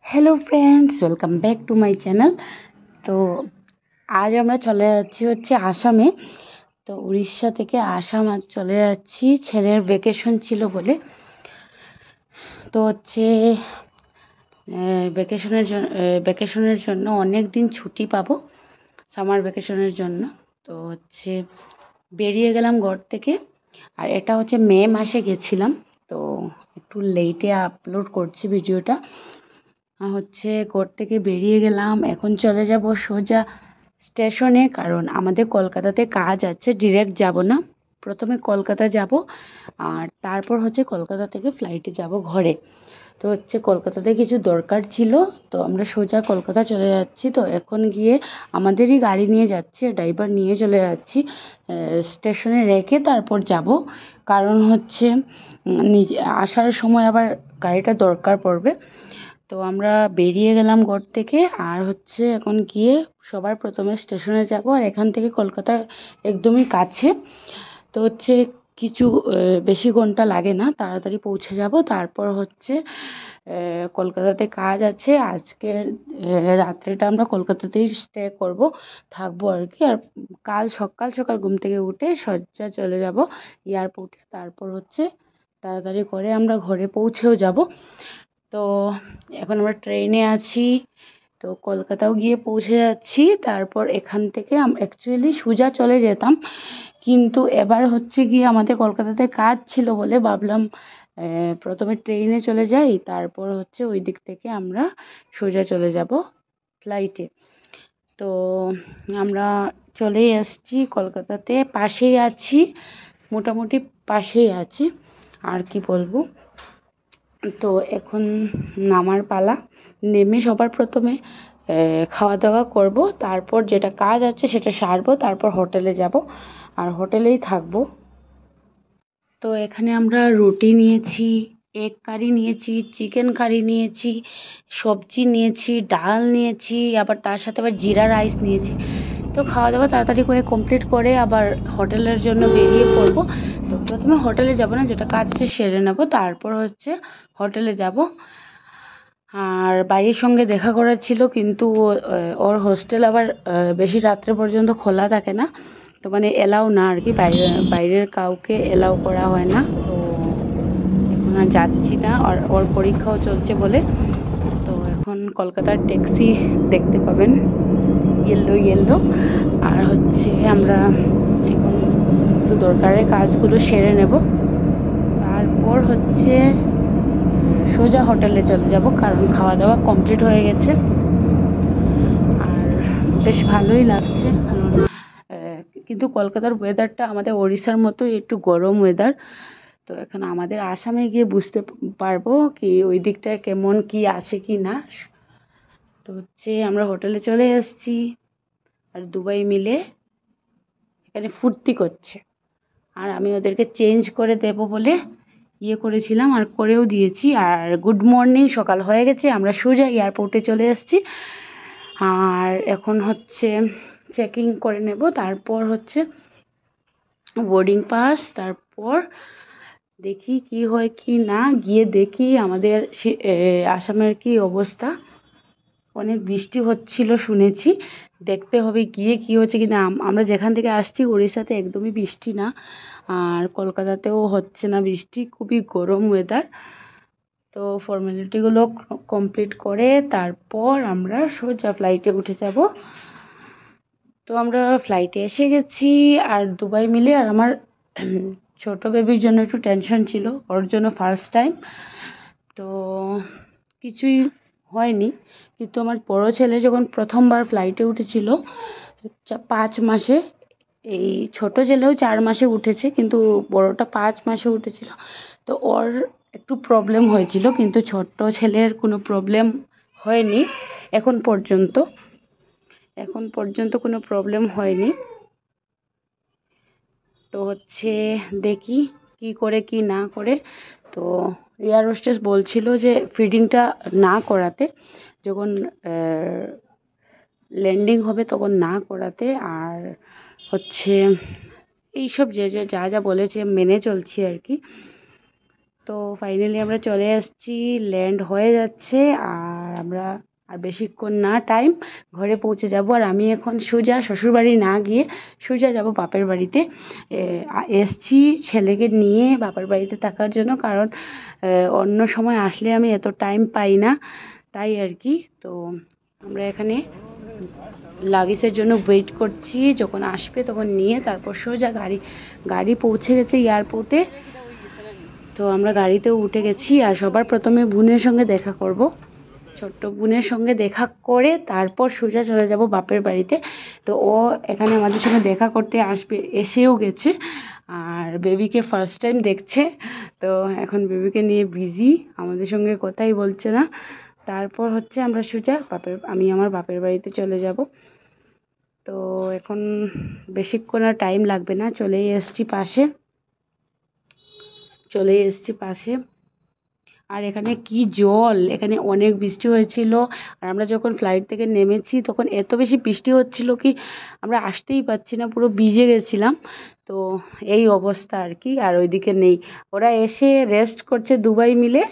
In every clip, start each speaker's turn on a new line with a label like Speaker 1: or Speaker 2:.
Speaker 1: Hello friends, welcome back to my channel. তো আজ আমরা চলে যাচ্ছি আসামে। তো উড়িষ্যা থেকে আসাম আজ চলে যাচ্ছি, ছেলের ভ্যাকেশন ছিল বলে। তো ভ্যাকেশনের জন্য অনেক দিন ছুটি পাবো, সামার ভ্যাকেশনের জন্য। তো বেরিয়ে গেলাম ঘর থেকে। আর এটা মে মাসে গেছিলাম, তো একটু লেটে আপলোড করছি ভিডিওটা। ঘর থেকে বেরিয়ে গেলাম, এখন চলে যাব সোজা স্টেশনে, কারণ আমাদের কলকাতাতে কাজ আছে। ডিরেক্ট যাব না, প্রথমে কলকাতা যাব, আর তারপর কলকাতা থেকে ফ্লাইটে যাব ঘরে। তো কলকাতাতে কিছু দরকার ছিল, তো আমরা সোজা কলকাতা চলে যাচ্ছি। তো এখন গিয়ে আমাদেরই গাড়ি নিয়ে যাচ্ছি, ড্রাইভার নিয়ে চলে যাচ্ছি, স্টেশনে রেখে তারপর যাব। কারণ নিজে আসার সময় আবার গাড়িটা দরকার পড়বে। তো আমরা বেরিয়ে গেলাম ঘর থেকে, আর এখন গিয়ে সবার প্রথমে স্টেশনে যাব। আর এখান থেকে কলকাতা একদমই কাছে। তো কিছু বেশি ঘন্টা লাগে না, তাড়াতাড়ি পৌঁছে যাব। তারপর কলকাতাতে কাজ আছে, আজকের রাত্রেটা আমরা কলকাতাতেই স্টে করব, থাকবো আর কি। আর কাল সকাল সকাল ঘুম থেকে উঠে সোজা চলে যাব এয়ারপোর্টে। তারপর তাড়াতাড়ি করে আমরা ঘরে পৌঁছেও যাব। তো এখন আমরা ট্রেনে আছি, তো কলকাতাও গিয়ে পৌঁছে যাচ্ছি। তারপর এখান থেকে অ্যাকচুয়ালি সোজা চলে যেতাম, কিন্তু এবার গিয়ে আমাদের কলকাতাতে কাজ ছিল বলে ভাবলাম প্রথমে ট্রেনে চলে যাই, তারপর ওই দিক থেকে আমরা সোজা চলে যাব ফ্লাইটে। তো আমরা চলেই আসছি কলকাতাতে, পাশেই আছি, মোটামুটি পাশেই আছি, আর কি বলবো। তো এখন নামার পালা। নেমে সবার প্রথমে খাওয়া দাওয়া করব, তারপর যেটা কাজ আছে সেটা সারবো, তারপর হোটেলে যাব আর হোটেলেই থাকবো। তো এখানে আমরা রুটি নিয়েছি, এগ কারি নিয়েছি, চিকেন কারি নিয়েছি, সবজি নিয়েছি, ডাল নিয়েছি, আবার তার সাথে আবার জিরা রাইস নিয়েছি। তো খাওয়া দাওয়া তাড়াতাড়ি করে কমপ্লিট করে আবার হোটেলের জন্য বেরিয়ে পড়বো। তো প্রথমে হোটেলে যাব না, যেটা কাজ আছে সেরে নেবো, তারপর হোটেলে যাব। আর ভাইয়ের সঙ্গে দেখা করার ছিল, কিন্তু ওর হোস্টেল আবার বেশি রাত্রে পর্যন্ত খোলা থাকে না, তো এলাও না আর কি, বাইরের কাউকে এলাও করা হয় না। তো এখন আর যাচ্ছি না, আর ওর পরীক্ষাও চলছে বলে। তো এখন কলকাতার ট্যাক্সি দেখতে পাবেন, ইয়েলো। আর আমরা এখন একটু দরকারের কাজগুলো সেরে নেব, তারপর সোজা হোটেলে চলে যাব, কারণ খাওয়া দাওয়া কমপ্লিট হয়ে গেছে। আর বেশ ভালোই লাগছে, কারণ কিন্তু কলকাতার ওয়েদারটা আমাদের ওড়িশার মতো একটু গরম ওয়েদার। তো এখন আমাদের আসামে গিয়ে বুঝতে পারবো কি ওই দিকটায় কেমন কি আছে কি না। তো আমরা হোটেলে চলে এসেছি, আর দুবাই মিলে এখানে ফুর্তি করছে। আর আমি ওদেরকে চেঞ্জ করে দেব বলে করেছিলাম, আর করেও দিয়েছি। আর গুড মর্নিং, সকাল হয়ে গেছে, আমরা সোজা এয়ারপোর্টে চলে এসেছি। আর এখন চেকিং করে নেব, তারপর বোর্ডিং পাস, তারপর দেখি কি হয় কি না। গিয়ে দেখি আমাদের আসামের কি অবস্থা। অনেক বৃষ্টি হচ্ছিল শুনেছি, দেখতে হবে গিয়ে কি হচ্ছে কি না। আমরা যেখান থেকে আসছি উড়িষ্যাতে একদমই বৃষ্টি না, আর কলকাতাতেও হচ্ছে না বৃষ্টি, খুবই গরম ওয়েদার। তো ফর্মালিটিগুলো কমপ্লিট করে তারপর আমরা সোজা ফ্লাইটে উঠে যাব। তো আমরা ফ্লাইটে এসে গেছি, আর দুবাই মিলে। আর আমার ছোট বেবির জন্য একটু টেনশন ছিল, ওর জন্য ফার্স্ট টাইম, তো কিছুই হয়নি। কিন্তু আমার বড় ছেলে যখন প্রথমবার ফ্লাইটে উঠেছিল 5 মাসে, এই ছোট ছেলেও 4 মাসে উঠেছে, কিন্তু বড়টা 5 মাসে উঠেছিল। তো ওর একটু প্রবলেম হয়েছিল, কিন্তু ছোট্ট ছেলের কোনো প্রবলেম হয়নি এখন পর্যন্ত কোনো প্রবলেম হয়নি। তো দেখি কি করে কি না করে। তো এয়ার হোস্টেস বলছিল যে ফিডিংটা না করাতে, যখন ল্যান্ডিং হবে তখন না করাতে। আর এইসব যা যা বলেছে মেনে চলছি আর কি। তো ফাইনালি আমরা চলে আসছি, ল্যান্ড হয়ে যাচ্ছে। আর আমরা আর বেশিক্ষণ না টাইম, ঘরে পৌঁছে যাব। আর আমি এখন সোজা শ্বশুরবাড়ি না গিয়ে সোজা যাব বাপের বাড়িতে। এসছি ছেলেকে নিয়ে বাপের বাড়িতে থাকার জন্য, কারণ অন্য সময় আসলে আমি এত টাইম পাই না, তাই আর কি। তো আমরা এখানে লাগেজের জন্য ওয়েট করছি, যখন আসবে তখন নিয়ে তারপর সোজা গাড়ি পৌঁছে গেছে এয়ারপোর্টে। তো আমরা গাড়িতেও উঠে গেছি। আর সবার প্রথমে বোনের সঙ্গে দেখা করব, ছোট্ট বোনের সঙ্গে দেখা করে তারপর সোজা চলে যাব বাপের বাড়িতে। তো ও এখানে আমাদের সঙ্গে দেখা করতে আসবে, এসেও গেছে। আর বেবিকে ফার্স্ট টাইম দেখছে, তো এখন বেবিকে নিয়ে বিজি, আমাদের সঙ্গে কথাই বলছে না। তারপর হচ্ছে আমরা সোজা আমি আমার বাপের বাড়িতে চলে যাব। তো এখন বেশিক্ষণ আর টাইম লাগবে না, চলেই এসেছি পাশে। আর এখানে কি জল, এখানে অনেক বৃষ্টি হয়েছিল। আর আমরা যখন ফ্লাইট থেকে নেমেছি তখন এত বেশি বৃষ্টি হচ্ছিল কি আমরা আসতেই পারছি না, পুরো ভিজে গেছিলাম। তো এই অবস্থা আর কি। আর ওইদিকে নেই, ওরা এসে রেস্ট করছে দুবাই মিলে।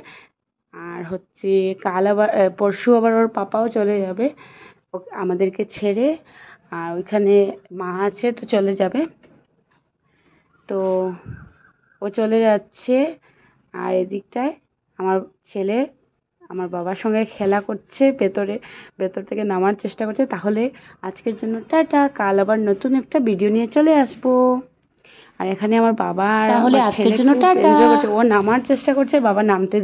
Speaker 1: আর হচ্ছে কাল আবার পরশু আবার ওর পাপাও চলে যাবে আমাদেরকে ছেড়ে। আর ওইখানে মা আছে, তো চলে যাবে। তো ও চলে যাচ্ছে। আর এদিকটায় আমার ছেলে আমার বাবার সঙ্গে খেলা করছে, ভেতর থেকে নামার চেষ্টা করছে। তাহলে আজকের জন্য টাটা, কাল আবার নতুন একটা ভিডিও নিয়ে চলে আসবো। আর এখানে আমার বাবা, তাহলে আজকের জন্য টাটা, ও নামার চেষ্টা করছে, বাবা নামতে